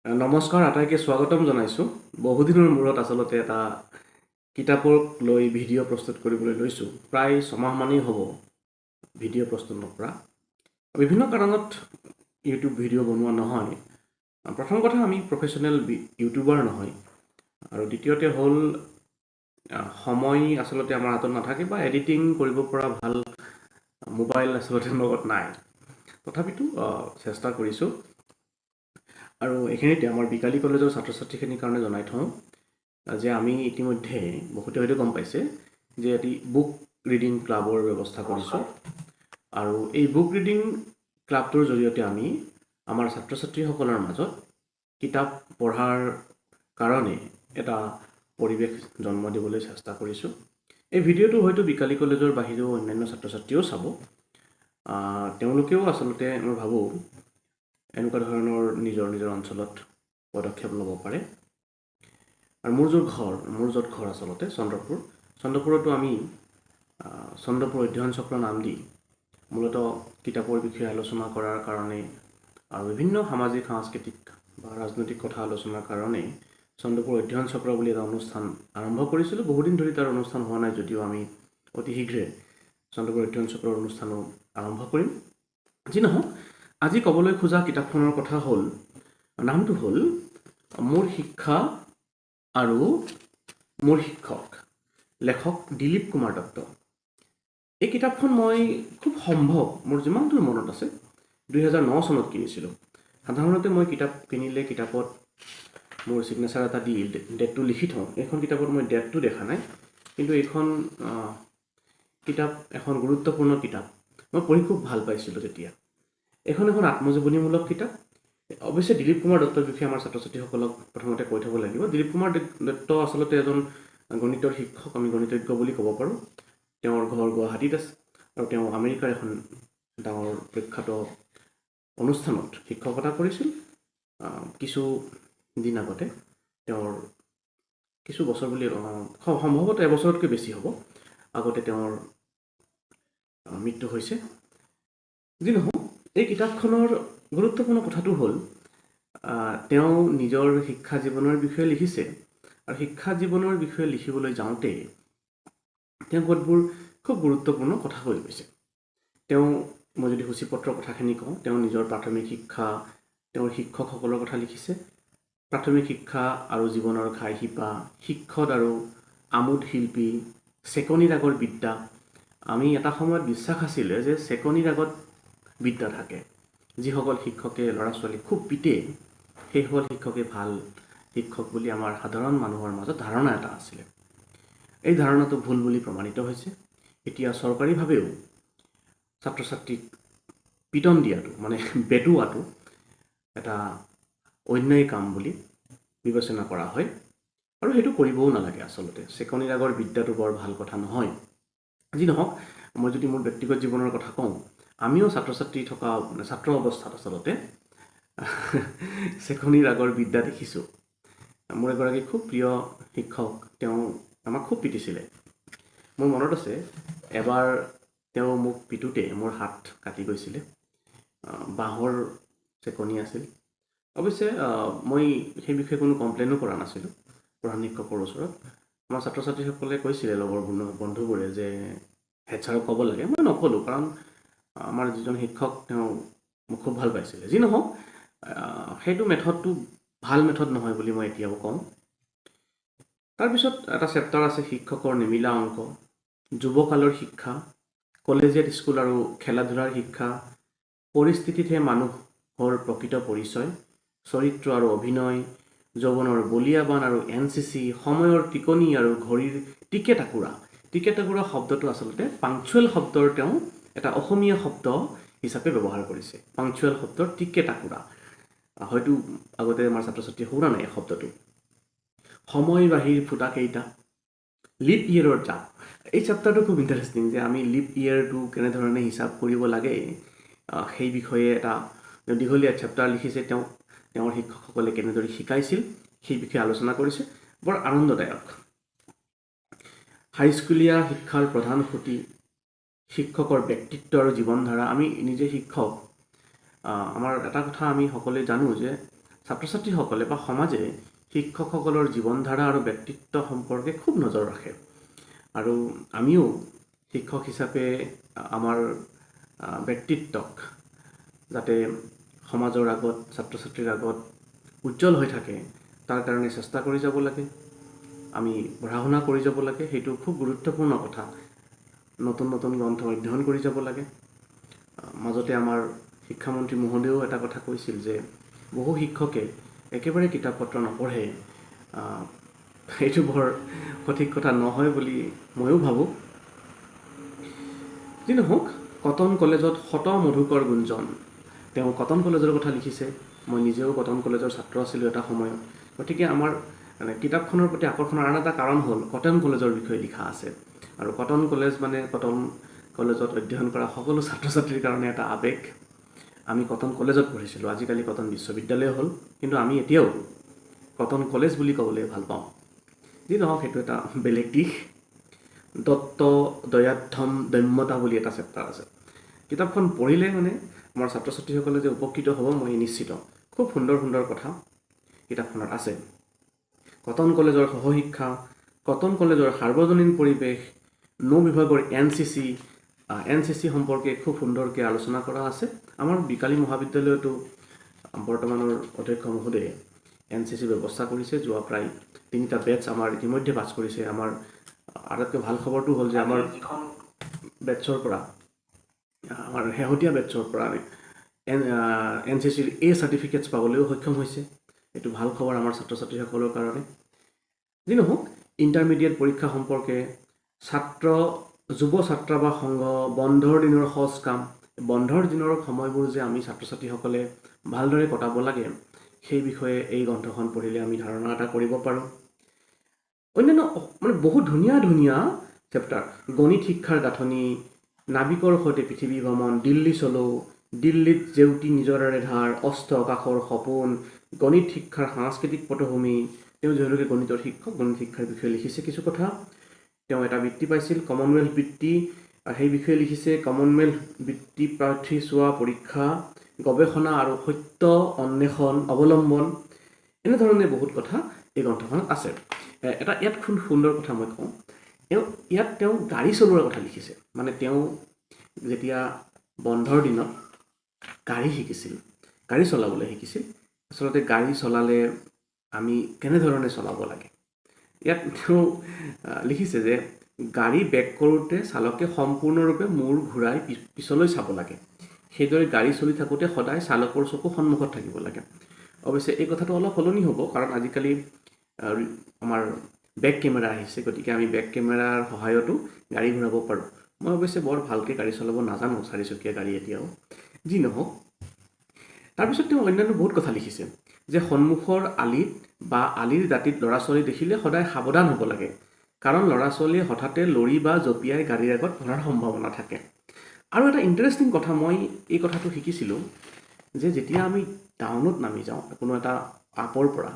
নমস্কাৰ, আটাইকে স্বাগতম জনাইছোঁ। বহুদিনৰ মূৰত আচলতে এটা কিতাপক লৈ ভিডিঅ' প্ৰস্তুত কৰিবলৈ লৈছোঁ। প্ৰায় ছমাহমানেই হ'ব ভিডিঅ' প্ৰস্তুত নকৰা। বিভিন্ন কাৰণত ইউটিউব ভিডিঅ' বনোৱা নহয়। প্ৰথম কথা, আমি প্ৰফেশ্যনেল ইউটিউবাৰ নহয়, আৰু দ্বিতীয়তে হ'ল সময় আচলতে আমাৰ হাতত নাথাকে বা এডিটিং কৰিব পৰা ভাল মোবাইল আচলতে লগত নাই। তথাপিতো চেষ্টা কৰিছোঁ। আৰু এইখিনিতে আমাৰ বিকালী কলেজৰ ছাত্ৰ ছাত্ৰীখিনিৰ কাৰণে জনাই থওঁ যে আমি ইতিমধ্যে বহুতে হয়তো গম পাইছে যে এটি বুক ৰিডিং ক্লাবৰ ব্যৱস্থা কৰিছোঁ। আৰু এই বুক ৰিডিং ক্লাবটোৰ জৰিয়তে আমি আমাৰ ছাত্ৰ ছাত্ৰীসকলৰ মাজত কিতাপ পঢ়াৰ কাৰণে এটা পৰিৱেশ জন্ম দিবলৈ চেষ্টা কৰিছোঁ। এই ভিডিঅ'টো হয়তো বিকালী কলেজৰ বাহিৰেও অন্যান্য ছাত্ৰ ছাত্ৰীয়েও চাব। তেওঁলোকেও আচলতে মই ভাবোঁ এনেকুৱা ধৰণৰ নিজৰ অঞ্চলত পদক্ষেপ ল'ব পাৰে। আৰু মোৰ য'ত ঘৰ আচলতে চন্দ্ৰপুৰতো আমি চন্দ্ৰপুৰ অধ্যয়ন চক্ৰ নাম দি মূলতঃ কিতাপৰ বিষয়ে আলোচনা কৰাৰ কাৰণে আৰু বিভিন্ন সামাজিক সাংস্কৃতিক বা ৰাজনৈতিক কথা আলোচনাৰ কাৰণে চন্দ্ৰপুৰ অধ্যয়ন চক্ৰ বুলি এটা অনুষ্ঠান আৰম্ভ কৰিছিলোঁ। বহুদিন ধৰি তাৰ অনুষ্ঠান হোৱা নাই, যদিও আমি অতি শীঘ্ৰে চন্দ্ৰপুৰ অধ্যয়ন চক্ৰৰ অনুষ্ঠানো আৰম্ভ কৰিম। যি নহওক, আজি ক'বলৈ খোজা কিতাপখনৰ কথা হ'ল, নামটো হ'ল মোৰ শিক্ষা আৰু মোৰ শিক্ষক, লেখক দিলীপ কুমাৰ দত্ত। এই কিতাপখন মই খুব সম্ভৱ মোৰ যিমান দূৰ মনত আছে 2009 চনত কিনিছিলোঁ। সাধাৰণতে মই কিতাপ কিনিলে কিতাপত মোৰ ছিগনেচাৰ এটা দি ডেটটো লিখি থওঁ। এইখন কিতাপত মই ডেটটো দেখা নাই, কিন্তু এইখন কিতাপ এখন গুৰুত্বপূৰ্ণ কিতাপ। মই পঢ়ি খুব ভাল পাইছিলোঁ তেতিয়া। এখন আত্মজীৱনীমূলক কিতাপ। অৱশ্যে দিলীপ কুমাৰ দত্তৰ বিষয়ে আমাৰ ছাত্ৰ ছাত্ৰীসকলক প্ৰথমতে কৈ থ'ব লাগিব। দিলীপ কুমাৰ দত্ত আচলতে এজন গণিতৰ শিক্ষক, আমি গণিতজ্ঞ বুলি ক'ব পাৰোঁ। তেওঁৰ ঘৰ গুৱাহাটীত আছে আৰু তেওঁ আমেৰিকাৰ এখন ডাঙৰ প্ৰখ্যাত অনুষ্ঠানত শিক্ষকতা কৰিছিল। কিছু দিন আগতে তেওঁৰ কিছু বছৰ বুলি সম্ভৱতঃ এবছৰতকৈ বেছি হ'ব আগতে তেওঁৰ মৃত্যু হৈছে। যি নহওক, এই কিতাপখনৰ গুৰুত্বপূৰ্ণ কথাটো হ'ল তেওঁ নিজৰ শিক্ষা জীৱনৰ বিষয়ে লিখিছে, আৰু শিক্ষা জীৱনৰ বিষয়ে লিখিবলৈ যাওঁতে তেওঁ কথাবোৰ খুব গুৰুত্বপূৰ্ণ কথা কৈ গৈছে। মই যদি সূচীপত্ৰৰ কথাখিনি কওঁ, তেওঁ নিজৰ প্ৰাথমিক শিক্ষা, তেওঁৰ শিক্ষকসকলৰ কথা লিখিছে। প্ৰাথমিক শিক্ষা আৰু জীৱনৰ ঘাই শিপা, শিক্ষক আৰু আমোদ শিল্পী, চেকনিৰ আগৰ বিদ্যা। আমি এটা সময়ত বিশ্বাস আছিলে যে চেকনিৰ আগত বিদ্যা থাকে। যিসকল শিক্ষকে ল'ৰা ছোৱালীক খুব পিটে, সেইসকল শিক্ষকে ভাল শিক্ষক বুলি আমাৰ সাধাৰণ মানুহৰ মাজত ধাৰণা এটা আছিলে। এই ধাৰণাটো ভুল বুলি প্ৰমাণিত হৈছে। এতিয়া চৰকাৰীভাৱেও ছাত্ৰ ছাত্ৰীক পিটন দিয়াটো, মানে বেটুৱাটো এটা অন্যায় কাম বুলি বিবেচনা কৰা হয়, আৰু সেইটো কৰিবও নালাগে। আচলতে চেকনিৰ আগৰ বিদ্যাটো বৰ ভাল কথা নহয়। যি নহওক, মই যদি মোৰ ব্যক্তিগত জীৱনৰ কথা কওঁ, আমিও ছাত্ৰ অৱস্থাত আচলতে চেকনিৰ আগৰ বিদ্যা দেখিছোঁ। মোৰ এগৰাকী খুব প্ৰিয় শিক্ষক, তেওঁ আমাক খুব পিটিছিলে। মোৰ মনত আছে, এবাৰ তেওঁ মোক পিটোতে মোৰ হাত কাটি গৈছিলে। বাঁহৰ চেকনি আছিল। অৱশ্যে মই সেই বিষয়ে কোনো কমপ্লেইনো কৰা নাছিলোঁ প্ৰধান শিক্ষকৰ ওচৰত। আমাৰ ছাত্ৰ ছাত্ৰীসকলে কৈছিলে, লগৰ বন্ধুবোৰে, যে হেড ছাৰক ক'ব লাগে। মই নক'লোঁ, কাৰণ আমাৰ যিজন শিক্ষক তেওঁ মোক খুব ভাল পাইছিলে। যি নহওক, সেইটো মেথডটো ভাল মেথড নহয় বুলি মই এতিয়াও কওঁ। তাৰপিছত এটা চেপ্টাৰ আছে শিক্ষকৰ নিমিলা অংক, যুৱকালৰ শিক্ষা, কলেজিয়েট স্কুল আৰু খেলা ধূলাৰ শিক্ষা, পৰিস্থিতিতহে মানুহৰ প্ৰকৃত পৰিচয়, চৰিত্ৰ আৰু অভিনয়, যৌৱনৰ বলিয়াবান আৰু NCC, সময়ৰ টিকনি আৰু ঘড়ীৰ টিকে টাকুৰা। টিকে টাকুৰা শব্দটো আচলতে পাংচুৱেল শব্দৰ তেওঁ এটা অসমীয়া শব্দ হিচাপে ব্যৱহাৰ কৰিছে। পাংচুৱেল শব্দৰ টিকে টাকুৰা হয়তো আগতে আমাৰ ছাত্ৰ ছাত্ৰীয়ে শুনা নাই এই শব্দটো। সময় বাহিৰ ফুটা কেইটা, লিপ ইয়েৰৰ জাপ। এই চেপ্টাৰটো খুব ইণ্টাৰেষ্টিং, যে আমি লিপ ইয়েৰটো কেনেধৰণে হিচাপ কৰিব লাগে সেই বিষয়ে এটা দীঘলীয়া চেপ্টাৰ লিখিছে। তেওঁৰ শিক্ষকসকলে কেনেদৰে শিকাইছিল সেই বিষয়ে আলোচনা কৰিছে। বৰ আনন্দদায়ক। হাইস্কুলীয়া শিক্ষাৰ প্ৰধান সুঁতি, শিক্ষকৰ ব্যক্তিত্ব আৰু জীৱনধাৰা। আমি নিজে শিক্ষক। আমাৰ এটা কথা আমি সকলোৱে জানো যে ছাত্ৰ ছাত্ৰীসকলে বা সমাজে শিক্ষকসকলৰ জীৱনধাৰা আৰু ব্যক্তিত্ব সম্পৰ্কে খুব নজৰ ৰাখে আৰু আমিও শিক্ষক হিচাপে আমাৰ ব্যক্তিত্বক যাতে সমাজৰ আগত ছাত্ৰ ছাত্ৰীৰ আগত উজ্জ্বল হৈ থাকে তাৰ কাৰণে চেষ্টা কৰি যাব লাগে আমি পঢ়া শুনা কৰি যাব লাগে সেইটো খুব গুৰুত্বপূৰ্ণ কথা নতুন নতুন গ্ৰন্থ অধ্যয়ন কৰি যাব লাগে মাজতে আমাৰ শিক্ষামন্ত্ৰী মহোদয়েও এটা কথা কৈছিল যে বহু শিক্ষকে একেবাৰে কিতাপ পত্ৰ নপঢ়ে এইটো বৰ সঠিক কথা নহয় বুলি ময়ো ভাবোঁ যি নহওক কটন কলেজত শত মধুকৰ গুঞ্জন তেওঁ কটন কলেজৰ কথা লিখিছে মই নিজেও কটন কলেজৰ ছাত্ৰ আছিলোঁ এটা সময়ত গতিকে আমাৰ মানে কিতাপখনৰ প্ৰতি আকৰ্ষণৰ আন এটা কাৰণ হ'ল কটন কলেজৰ বিষয়ে লিখা আছে আৰু কটন কলেজ মানে কটন কলেজত অধ্যয়ন কৰা সকলো ছাত্ৰ ছাত্ৰীৰ কাৰণে এটা আৱেগ আমি কটন কলেজত পঢ়িছিলোঁ আজিকালি কটন বিশ্ববিদ্যালয় হ'ল কিন্তু আমি এতিয়াও কটন কলেজ বুলি ক'বলৈ ভাল পাওঁ যি নহওক সেইটো এটা বেলেগ দিশ দত্ত দয়াধ্যম দম্যতা বুলি এটা চেপ্টাৰ আছে কিতাপখন পঢ়িলে মানে আমাৰ ছাত্ৰ ছাত্ৰীসকলে যে উপকৃত হ'ব মই নিশ্চিত খুব সুন্দৰ সুন্দৰ কথা কিতাপখনত আছে কটন কলেজৰ সহশিক্ষা কটন কলেজৰ সাৰ্বজনীন পৰিৱেশ নৌ বিভাগৰ NCC সম্পৰ্কে খুব সুন্দৰকৈ আলোচনা কৰা আছে আমাৰ বিকালী মহাবিদ্যালয়তো বৰ্তমানৰ অধ্যক্ষ মহোদয়ে NCC ব্যৱস্থা কৰিছে যোৱা প্ৰায় 3টা বেটছ আমাৰ ইতিমধ্যে পাছ কৰিছে আমাৰ আটাইতকৈ ভাল খবৰটো হ'ল যে আমাৰ বেটছৰ পৰা আমাৰ শেহতীয়া বেটছৰ পৰা NCCৰ A চাৰ্টিফিকেটছ পাবলৈও সক্ষম হৈছে এইটো ভাল খবৰ আমাৰ ছাত্ৰ ছাত্ৰীসকলৰ কাৰণে যি নহওক ইণ্টাৰমিডিয়েট পৰীক্ষা সম্পৰ্কে যুৱ ছাত্ৰাবাস সংঘ বন্ধৰ দিনৰ সজ কাম বন্ধৰ দিনৰ সময়বোৰ যে আমি ছাত্ৰ ছাত্ৰীসকলে ভালদৰে কটাব লাগে সেই বিষয়ে এই গ্ৰন্থখন পঢ়িলে আমি ধাৰণা এটা কৰিব পাৰোঁ অন্যান্য মানে বহুত ধুনীয়া ধুনীয়া চেপ্টাৰ গণিত শিক্ষাৰ গাঁথনি নাবিকৰ সৈতে পৃথিৱী ভ্ৰমণ দিল্লী চলো দিল্লীত জেউতি নিজৰাৰে ধাৰ অস্ত আকাশৰ সপোন গণিত শিক্ষাৰ সাংস্কৃতিক পটভূমি তেওঁ যিহেতুকে গণিতৰ শিক্ষক গণিত শিক্ষাৰ বিষয়ে লিখিছে কিছু কথা তেওঁ এটা বৃত্তি পাইছিল কমনৱেলথ বৃত্তি সেই বিষয়ে লিখিছে কমনৱেলথ বৃত্তি প্ৰাৰ্থী চোৱা পৰীক্ষা গৱেষণা আৰু সত্য অন্বেষণ অৱলম্বন এনেধৰণে বহুত কথা এই গ্ৰন্থখনত আছে এটা ইয়াত খুব সুন্দৰ কথা মই কওঁ ইয়াত তেওঁ গাড়ী চলোৱাৰ কথা লিখিছে মানে তেওঁ যেতিয়া বন্ধৰ দিনত গাড়ী চলাবলৈ শিকিছিল আচলতে গাড়ী চলালে আমি কেনেধৰণে চলাব লাগে ইয়াত তেওঁ লিখিছে যে গাড়ী বেক কৰোঁতে চালকে সম্পূৰ্ণৰূপে মূৰ ঘূৰাই পিছলৈ চাব লাগে সেইদৰে গাড়ী চলি থাকোঁতে সদায় চালকৰ চকু সন্মুখত থাকিব লাগে অৱশ্যে এই কথাটো অলপ সলনি হ'ব কাৰণ আজিকালি আমাৰ বেক কেমেৰা আহিছে গতিকে আমি বেক কেমেৰাৰ সহায়তো গাড়ী ঘূৰাব পাৰোঁ মই অৱশ্যে বৰ ভালকৈ গাড়ী চলাব নাজানো চাৰিচকীয়া গাড়ী এতিয়াও যি নহওক তাৰপিছত তেওঁ অন্যান্য বহুত কথা লিখিছে যে সন্মুখৰ আলিত বা আলিৰ দাঁতিত ল'ৰা ছোৱালী দেখিলে সদায় সাৱধান হ'ব লাগে কাৰণ ল'ৰা ছোৱালীয়ে হঠাতে লৰি বা জঁপিয়াই গাড়ীৰ আগত পৰাৰ সম্ভাৱনা থাকে আৰু এটা ইণ্টাৰেষ্টিং কথা মই এই কথাটো শিকিছিলোঁ যে যেতিয়া আমি টাউনত নামি যাওঁ কোনো এটা আপৰ পৰা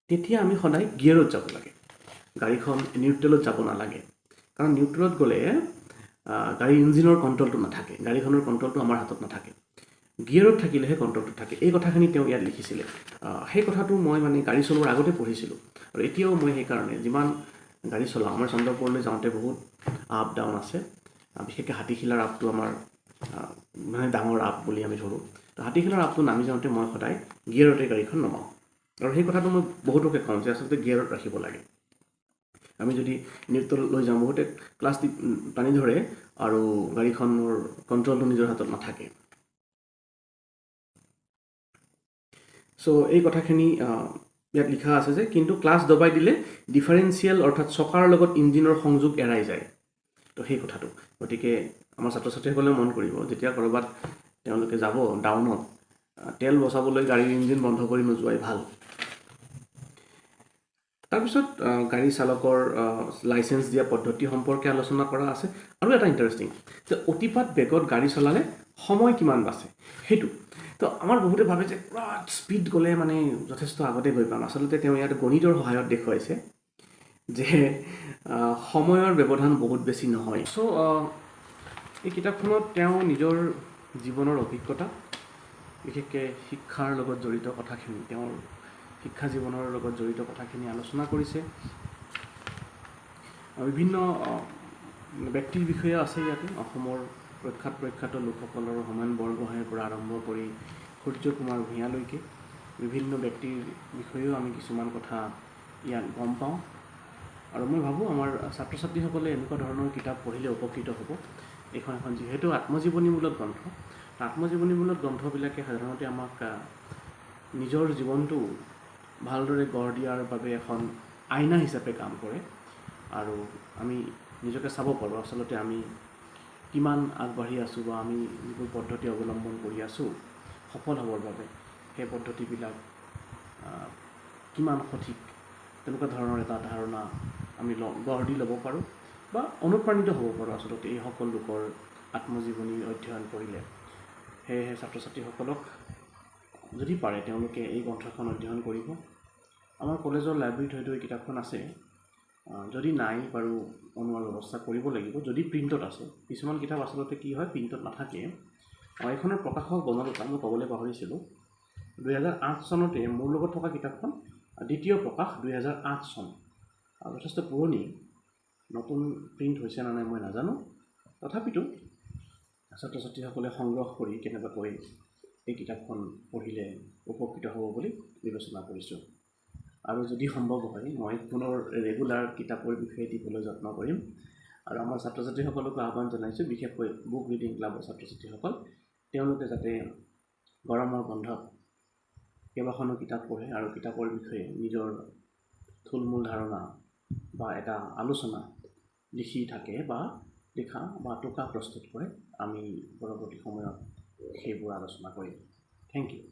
তেতিয়া আমি সদায় গিয়েৰত যাব লাগে গাড়ীখন নিউট্ৰেলত যাব নালাগে কাৰণ নিউট্ৰেলত গ'লে গাড়ীৰ ইঞ্জিনৰ কণ্ট্ৰলটো নাথাকে গাড়ীখনৰ কণ্ট্ৰলটো আমাৰ হাতত নাথাকে গিয়েৰত থাকিলেহে কণ্ট্ৰলটো থাকে এই কথাখিনি তেওঁ ইয়াত লিখিছিলে সেই কথাটো মই মানে গাড়ী চলোৱাৰ আগতে পঢ়িছিলোঁ আৰু এতিয়াও মই সেইকাৰণে যিমান গাড়ী চলাওঁ আমাৰ চন্দ্ৰপুৰলৈ যাওঁতে বহুত আপ ডাউন আছে বিশেষকৈ হাতীশিলাৰ আপটো আমাৰ মানে ডাঙৰ আপ বুলি আমি ধৰোঁ তো হাতীশিলাৰ আপটো নামি যাওঁতে মই সদায় গিয়েৰতে গাড়ীখন নমাওঁ আৰু সেই কথাটো মই বহুতকে কওঁ যে আচলতে গিয়েৰত ৰাখিব লাগে আমি যদি নিউট্ৰেলত লৈ যাওঁ বহুতে ক্লাছ টানি ধৰে আৰু গাড়ীখনৰ কণ্ট্ৰলটো নিজৰ হাতত নাথাকে চ' এই কথাখিনি ইয়াত লিখা আছে যে কিন্তু ক্লাছ দবাই দিলে ডিফাৰেঞ্চিয়েল অৰ্থাৎ চকাৰ লগত ইঞ্জিনৰ সংযোগ এৰাই যায় তো সেই কথাটো গতিকে আমাৰ ছাত্ৰ ছাত্ৰীসকলে মন কৰিব যেতিয়া ক'ৰবাত তেওঁলোকে যাব ডাউনত তেল বচাবলৈ গাড়ীৰ ইঞ্জিন বন্ধ কৰি নোযোৱাই ভাল তাৰপিছত গাড়ী চালকৰ লাইচেন্স দিয়া পদ্ধতি সম্পৰ্কে আলোচনা কৰা আছে আৰু এটা ইণ্টাৰেষ্টিং যে অতিপাত বেগত গাড়ী চলালে সময় কিমান বাচে সেইটো তো আমাৰ বহুতে ভাবে যে পুৰা স্পীড গ'লে মানে যথেষ্ট আগতে গৈ পাম আচলতে তেওঁ ইয়াত গণিতৰ সহায়ত দেখুৱাইছে যে সময়ৰ ব্যৱধান বহুত বেছি নহয় চ' এই কিতাপখনত তেওঁ নিজৰ জীৱনৰ অভিজ্ঞতা বিশেষকৈ শিক্ষাৰ লগত জড়িত কথাখিনি, তেওঁৰ শিক্ষা জীৱনৰ লগত জড়িত কথাখিনি আলোচনা কৰিছে। বিভিন্ন ব্যক্তিৰ বিষয়ে আছে ইয়াতে, অসমৰ প্ৰখ্যাত লোকসকলৰ হোমেন বৰগোহাঁইৰ পৰা আৰম্ভ কৰি সূৰ্য কুমাৰ ভূঞালৈকে বিভিন্ন ব্যক্তিৰ বিষয়েও আমি কিছুমান কথা ইয়াত গম পাওঁ। আৰু মই ভাবোঁ আমাৰ ছাত্ৰ ছাত্ৰীসকলে এনেকুৱা ধৰণৰ কিতাপ পঢ়িলে উপকৃত হ'ব। এইখন এখন যিহেতু আত্মজীৱনীমূলক গ্ৰন্থ, আত্মজীৱনীমূলক গ্ৰন্থবিলাকে সাধাৰণতে আমাক নিজৰ জীৱনটো ভালদৰে গঢ় দিয়াৰ বাবে এখন আইনা হিচাপে কাম কৰে। আৰু আমি নিজকে চাব পাৰোঁ আচলতে আমি কিমান আগবাঢ়ি আছোঁ বা আমি যিবোৰ পদ্ধতি অৱলম্বন কৰি আছোঁ সফল হ'বৰ বাবে, সেই পদ্ধতিবিলাক কিমান সঠিক, তেনেকুৱা ধৰণৰ এটা ধাৰণা আমি গঢ় দি ল'ব পাৰোঁ বা অনুপ্ৰাণিত হ'ব পাৰোঁ আচলতে এইসকল লোকৰ আত্মজীৱনী অধ্যয়ন কৰিলে। সেয়েহে ছাত্ৰ ছাত্ৰীসকলক যদি পাৰে তেওঁলোকে এই গ্ৰন্থখন অধ্যয়ন কৰিব। আমাৰ কলেজৰ লাইব্ৰেৰীত হয়তো এই কিতাপখন আছে, যদি নাই বাৰু অনোৱাৰ ব্যৱস্থা কৰিব লাগিব, যদি প্ৰিণ্টত আছে। কিছুমান কিতাপ আচলতে কি হয়, প্ৰিণ্টত নাথাকে। এইখনৰ প্ৰকাশক বনলতা, মই ক'বলৈ পাহৰিছিলোঁ, 2008 চনতে মোৰ লগত থকা কিতাপখন দ্বিতীয় প্ৰকাশ 2008 চন, যথেষ্ট পুৰণি। নতুন প্ৰিণ্ট হৈছে নে নাই মই নাজানো। তথাপিতো ছাত্ৰ ছাত্ৰীসকলে সংগ্ৰহ কৰি কেনেবাকৈ এই কিতাপখন পঢ়িলে উপকৃত হ'ব বুলি বিবেচনা কৰিছোঁ। আৰু যদি সম্ভৱ হয় মই পুনৰ ৰেগুলাৰ কিতাপৰ বিষয়ে দিবলৈ যত্ন কৰিম। আৰু আমাৰ ছাত্ৰ ছাত্ৰীসকলকো আহ্বান জনাইছোঁ, বিশেষকৈ বুক ৰিডিং ক্লাবৰ ছাত্ৰ ছাত্ৰীসকল, তেওঁলোকে যাতে গৰমৰ বন্ধত কেইবাখনো কিতাপ পঢ়ে আৰু কিতাপৰ বিষয়ে নিজৰ থুলমূল ধাৰণা বা এটা আলোচনা লিখি থাকে বা লিখা বা টোকা প্ৰস্তুত কৰে। আমি পৰৱৰ্তী সময়ত সেইবোৰ আলোচনা কৰিম। Thank U.